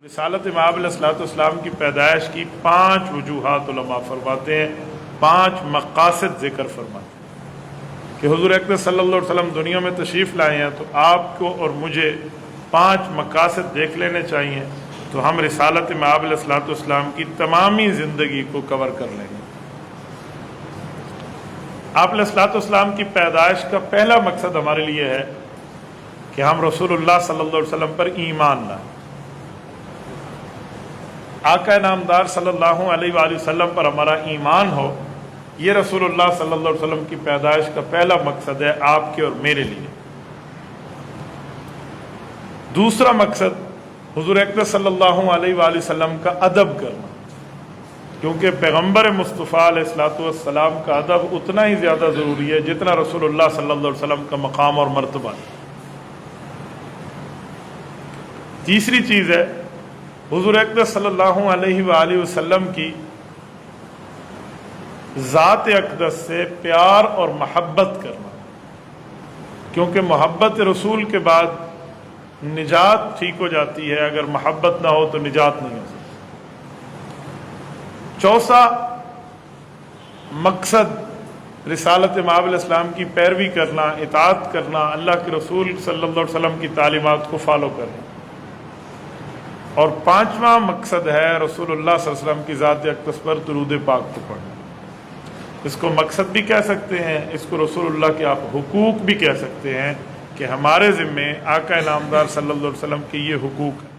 رسالت مآب علیہ السلام کی پیدائش کی 5 وجوہات علماء فرماتے ہیں، 5 مقاصد ذکر فرماتے ہیں کہ حضور اکرم صلی اللہ علیہ وسلم دنیا میں تشریف لائے ہیں، تو آپ کو اور مجھے 5 مقاصد دیکھ لینے چاہیے، تو ہم رسالت مآب علیہ السلام کی تمامی زندگی کو کور کر لیں گے۔ آپ علیہ السلام کی پیدائش کا پہلا مقصد ہمارے لیے ہے کہ ہم رسول اللہ صلی اللہ علیہ وسلم پر ایمان لائیں، آقا نامدار صلی اللہ علیہ وآلہ وسلم پر ہمارا ایمان ہو۔ یہ رسول اللہ صلی اللہ علیہ وسلم کی پیدائش کا پہلا مقصد ہے آپ کے اور میرے لیے۔ دوسرا مقصد حضور اکرم صلی اللہ علیہ وآلہ وسلم کا ادب کرنا، کیونکہ پیغمبر مصطفیٰ علیہ السلام کا ادب اتنا ہی زیادہ ضروری ہے جتنا رسول اللہ صلی اللہ علیہ وسلم کا مقام اور مرتبہ ہے۔ تیسری چیز ہے حضور اکرم صلی اللہ علیہ وآلہ وسلم کی ذات اقدس سے پیار اور محبت کرنا، کیونکہ محبت رسول کے بعد نجات ٹھیک ہو جاتی ہے، اگر محبت نہ ہو تو نجات نہیں ہو سکتی۔ چوتھا مقصد رسالت مآب علیہ السلام کی پیروی کرنا، اطاعت کرنا، اللہ کے رسول صلی اللہ علیہ وسلم کی تعلیمات کو فالو کرنا۔ اور 5واں مقصد ہے رسول اللہ صلی اللہ علیہ وسلم کی ذات اقدس پر درود پاک کو پڑھنا۔ اس کو مقصد بھی کہہ سکتے ہیں، اس کو رسول اللہ کے آپ حقوق بھی کہہ سکتے ہیں کہ ہمارے ذمے آقا نامدار صلی اللہ علیہ وسلم کے یہ حقوق ہیں۔